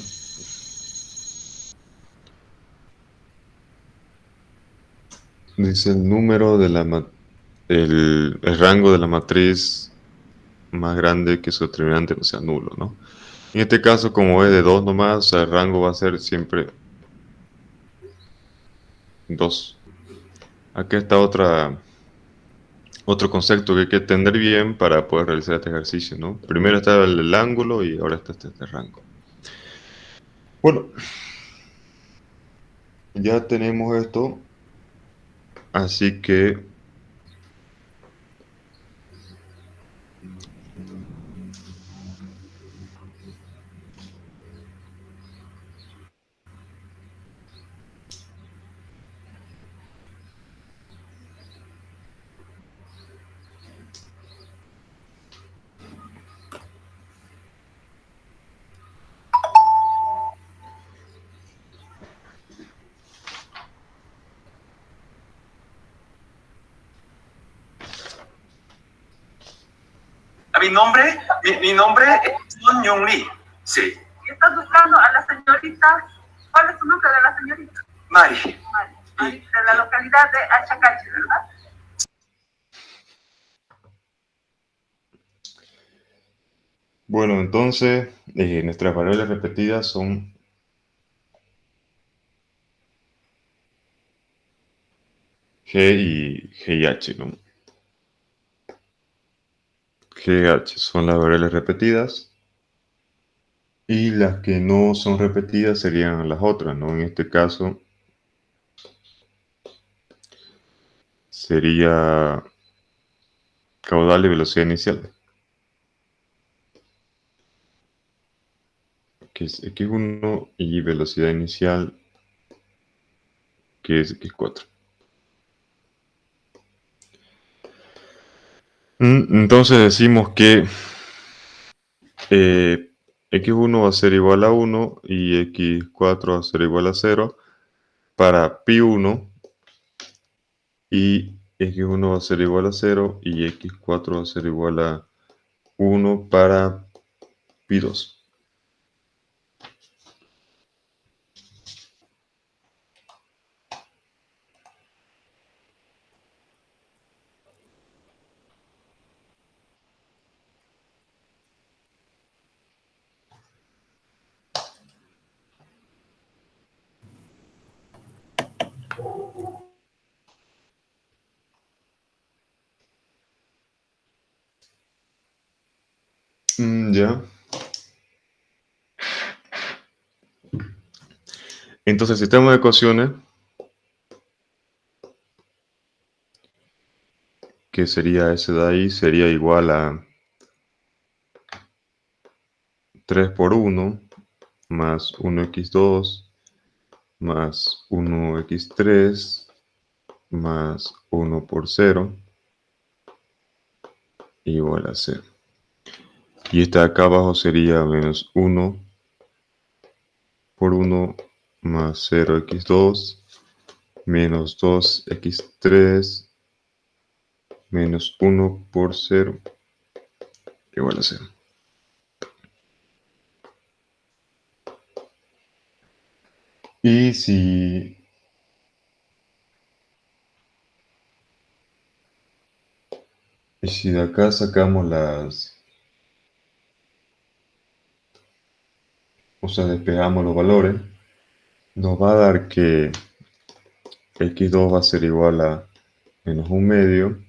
dice el número de el rango de la matriz más grande que su determinante no sea nulo, ¿no? En este caso, como es de 2 nomás, o sea, el rango va a ser siempre 2. Acá está otro concepto que hay que entender bien para poder realizar este ejercicio, ¿no? Primero está el ángulo y ahora está este rango. Bueno, ya tenemos esto, así que Mi nombre es Son Young Lee. Sí. Y estás buscando a la señorita. ¿Cuál es su nombre de la señorita? Mari. Mari, de la localidad de Achacachi, ¿verdad? bueno, entonces nuestras variables repetidas son G y H, ¿no? G y H son las variables repetidas y las que no son repetidas serían las otras, ¿no? En este caso sería caudal y velocidad inicial, que es x1 y velocidad inicial, que es x4. Entonces decimos que x1 va a ser igual a 1 y x4 va a ser igual a 0 para pi1 y x1 va a ser igual a 0 y x4 va a ser igual a 1 para pi2. Ya. Entonces el sistema de ecuaciones, que sería ese de ahí, sería igual a 3 por 1 más 1x2 más 1x3 más 1 por 0 igual a 0. Y esta de acá abajo sería menos 1 por 1 más 0x2 menos 2x3 menos 1 por 0 igual a 0. Y si de acá sacamos despejamos los valores, nos va a dar que x2 va a ser igual a menos 1 medio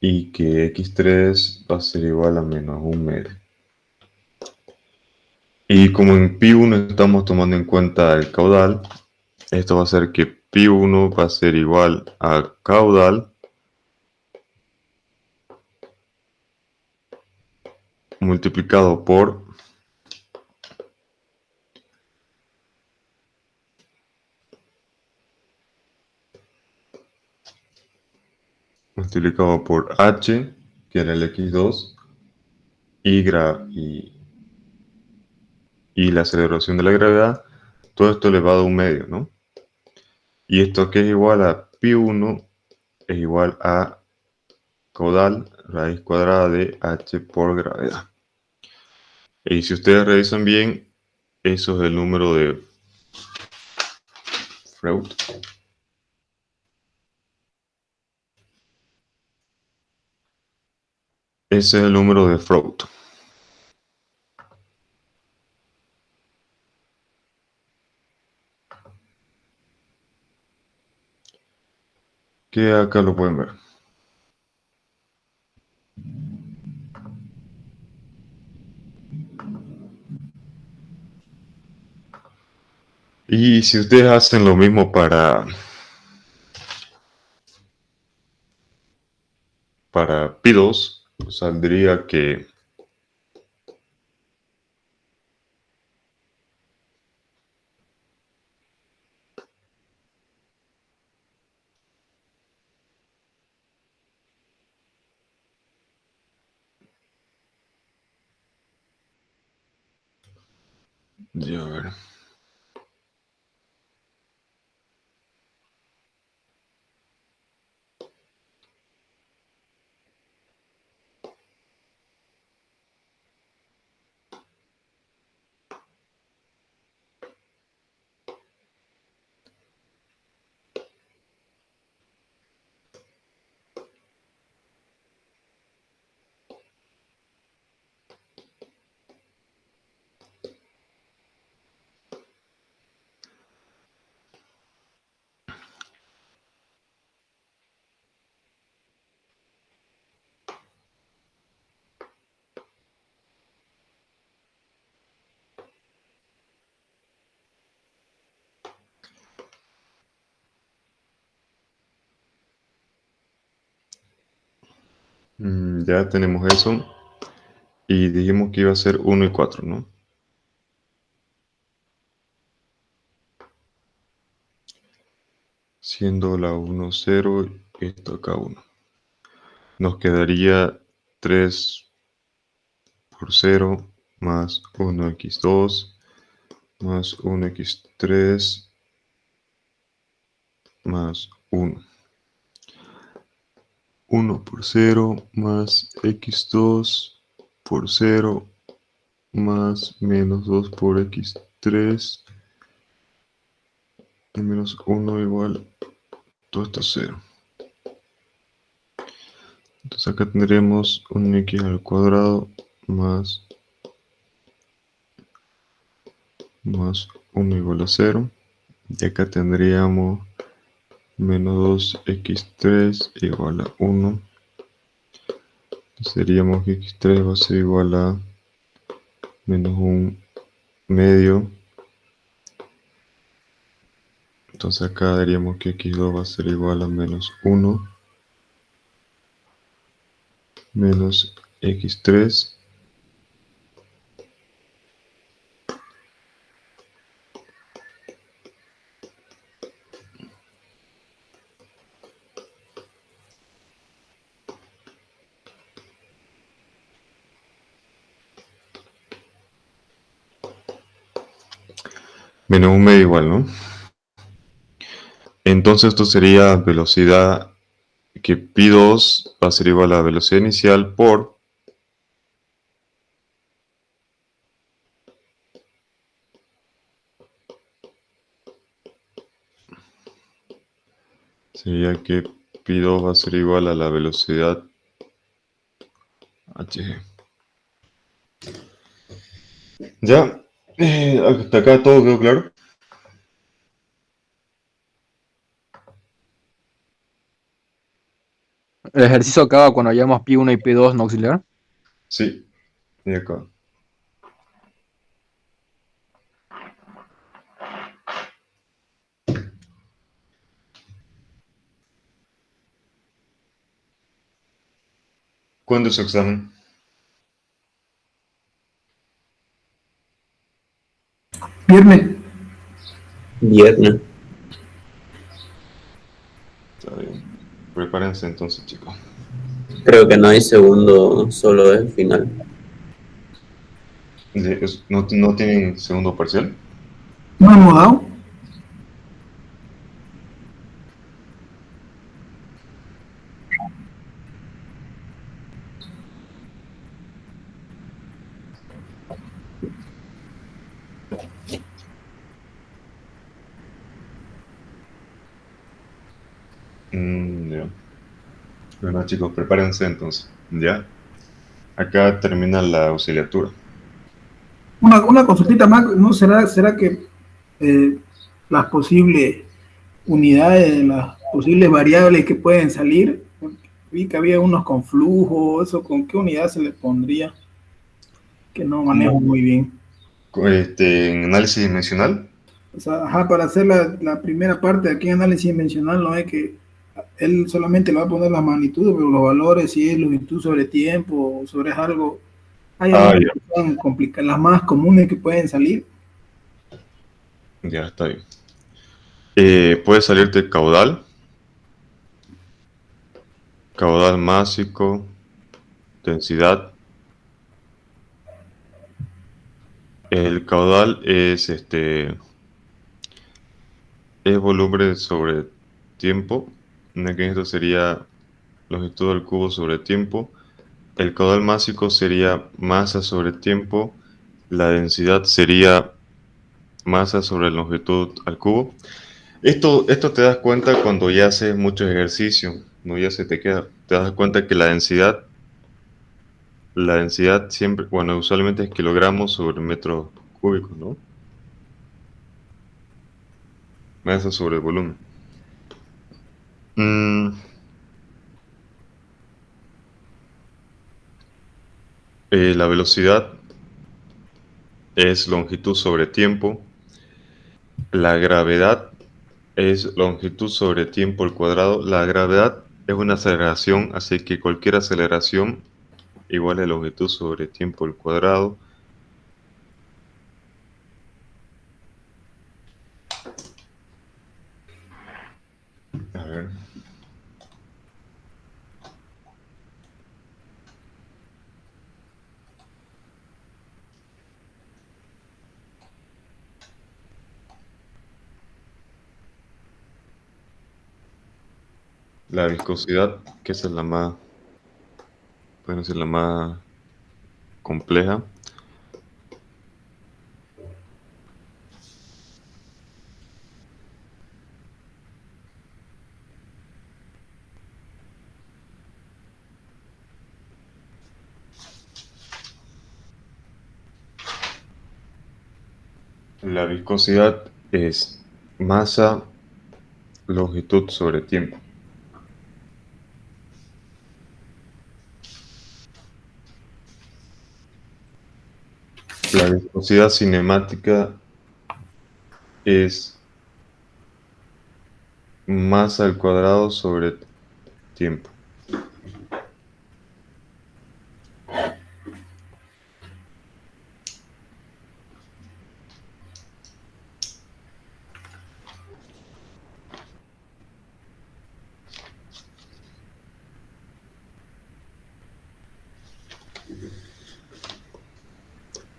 y que x3 va a ser igual a menos 1 medio. Y como en pi1 estamos tomando en cuenta el caudal, esto va a ser que pi1 va a ser igual a caudal multiplicado por h, que era el x2, y la aceleración de la gravedad, todo esto elevado a 1 medio, ¿no? Y esto que es igual a pi1 es igual a caudal raíz cuadrada de h por gravedad. Y si ustedes revisan bien, eso es el número de Freud. Ese es el número de Freud. que acá lo pueden ver. Y si ustedes hacen lo mismo para P2, saldría que ya, a ver. Ya tenemos eso. Y dijimos que iba a ser 1 y 4, ¿no? Siendo la 1, 0, esto acá 1. Nos quedaría 3 por 0 más 1x2 más 1x3 más 1. 1 por 0 más x2 por 0 más menos 2 por x3 y menos 1 igual todo esto a 0. Entonces acá tendremos un x al cuadrado más 1 igual a 0. Y acá tendríamos menos 2x3 igual a 1. Seríamos que x3 va a ser igual a menos 1 medio. Entonces acá diríamos que x2 va a ser igual a menos 1 menos x3 menos 1 medio igual, ¿no? Entonces esto sería velocidad que P2 va a ser igual a la velocidad inicial por sería que P2 va a ser igual a la velocidad hg. Ya, hasta acá todo quedó claro. El ejercicio acaba cuando hayamos P1 y P2 no auxiliar. Sí, y acá. ¿Cuándo es su examen? Viernes. Viernes. Está bien. Prepárense entonces, chicos. Creo que no hay segundo, solo el final. ¿No tienen segundo parcial? ¿No hemos dado? Ya. Bueno, chicos, prepárense entonces. Ya. Acá termina la auxiliatura. Una consultita más, ¿no será que las posibles unidades de las posibles variables que pueden salir. Vi que había unos con flujo, eso, ¿con qué unidad se le pondría? Que no manejo muy bien. En análisis dimensional. O sea, ajá, para hacer la primera parte de aquí en análisis dimensional, no es que él solamente le va a poner las magnitudes, pero los valores, si es longitud sobre tiempo, o sobre algo, hay algunas Ya. que son complicadas, las más comunes que pueden salir. Ya, está bien. Puede salirte caudal másico, densidad. El caudal es volumen sobre tiempo. Que esto sería longitud al cubo sobre tiempo. El caudal másico sería masa sobre tiempo. La densidad sería masa sobre longitud al cubo. Esto te das cuenta cuando ya haces muchos ejercicios, no ya se te queda. Te das cuenta que la densidad siempre, bueno, usualmente es kilogramos sobre metro cúbico, ¿no? Masa sobre el volumen. La velocidad es longitud sobre tiempo. La gravedad es longitud sobre tiempo al cuadrado. La gravedad es una aceleración, así que cualquier aceleración igual a longitud sobre tiempo al cuadrado. A ver. La viscosidad, que esa es la más, puede ser la más compleja. La viscosidad es masa, longitud sobre tiempo. La viscosidad cinemática es masa al cuadrado sobre tiempo.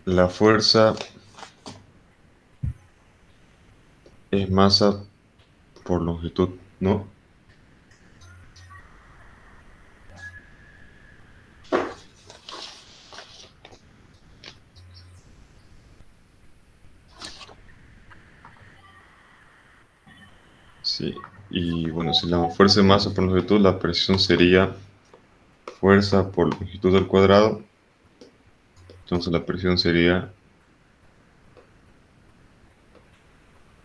La fuerza es masa por longitud, ¿no? Sí, y bueno, si la fuerza es masa por longitud, la presión sería fuerza por longitud al cuadrado. Entonces la presión sería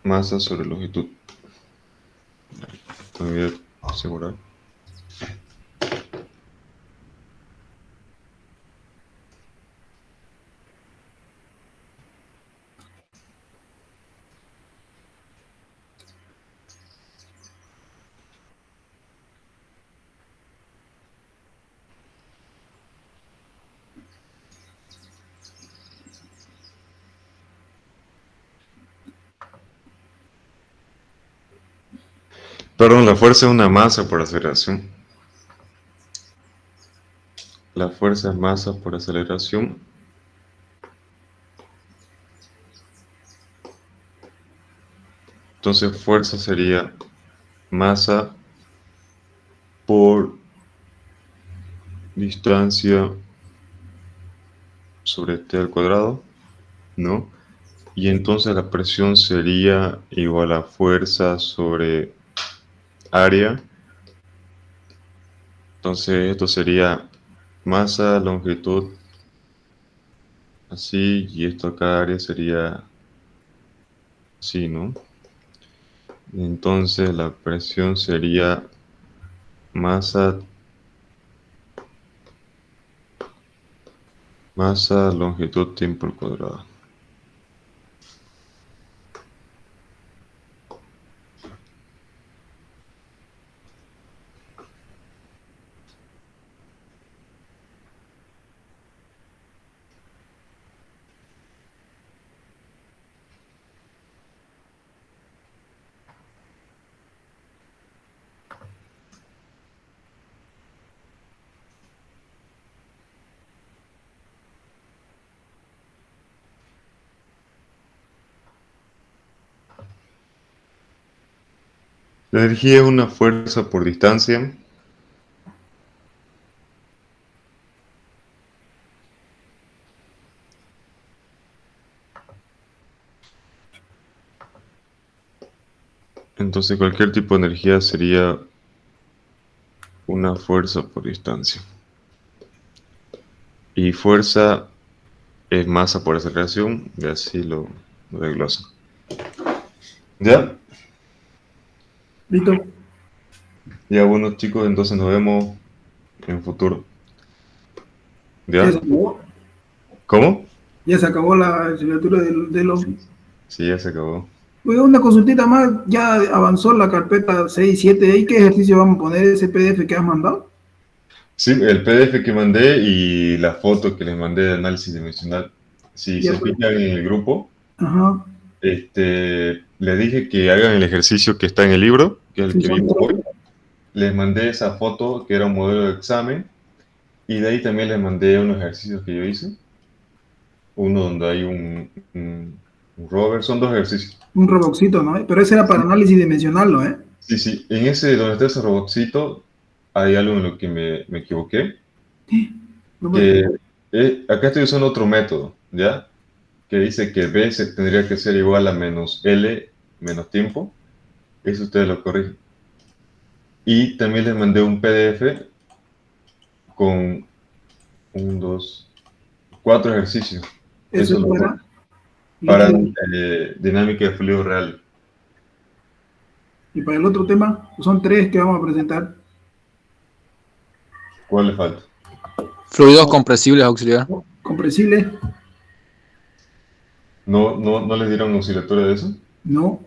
masa sobre longitud. Me voy a asegurar. Perdón, la fuerza es una masa por aceleración. La fuerza es masa por aceleración. Entonces fuerza sería masa por distancia sobre t al cuadrado, ¿no? Y entonces la presión sería igual a fuerza sobre área. Entonces esto sería masa, longitud, así, y esto acá área sería así, ¿no? Entonces la presión sería masa longitud tiempo al cuadrado. La energía es una fuerza por distancia. Entonces cualquier tipo de energía sería una fuerza por distancia. Y fuerza es masa por aceleración, y así lo desglosa. ¿Ya? Listo. Ya bueno chicos, entonces nos vemos en el futuro. ¿Ya? Ya se acabó. ¿Cómo? Ya se acabó la asignatura de los... Sí, ya se acabó. Oiga, una consultita más, ya avanzó la carpeta 6 y 7, ¿y qué ejercicio vamos a poner ese PDF que has mandado? Sí, el PDF que mandé y la foto que les mandé de análisis dimensional. Si Ya, se pues. fijan en el grupo, Ajá. les dije que hagan el ejercicio que está en el libro, que es el Sí, que son vimos tres. hoy. Les mandé esa foto que era un modelo de examen y de ahí también les mandé unos ejercicios que yo hice. Uno donde hay un rover, son 2 ejercicios. Un robotcito, ¿no? Pero ese era para análisis dimensional, ¿no? Sí, sí, en ese donde está ese robotcito hay algo en lo que me equivoqué. No me- Que acá estoy usando otro método, ¿ya? Que dice que B se tendría que ser igual a menos L menos tiempo. Eso ustedes lo corrigen. Y también les mandé un PDF con 1, 2, 4 ejercicios. Eso Eso es lo para... para dinámica de fluido real. Y para el otro tema, son 3 que vamos a presentar. ¿Cuál le falta? Fluidos compresibles auxiliar. Compresibles, ¿No les dieron oscilatoria de eso? no.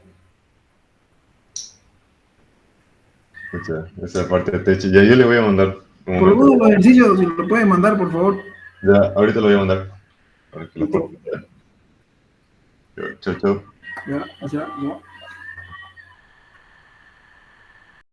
Esa parte de techo. Ya yo le voy a mandar un Por momento. alguno de los ejercicios, si lo pueden mandar, por favor. Ya, ahorita lo voy a mandar. Para que lo Listo. puedan ver. Chao, chao. Ya, o sea, ya.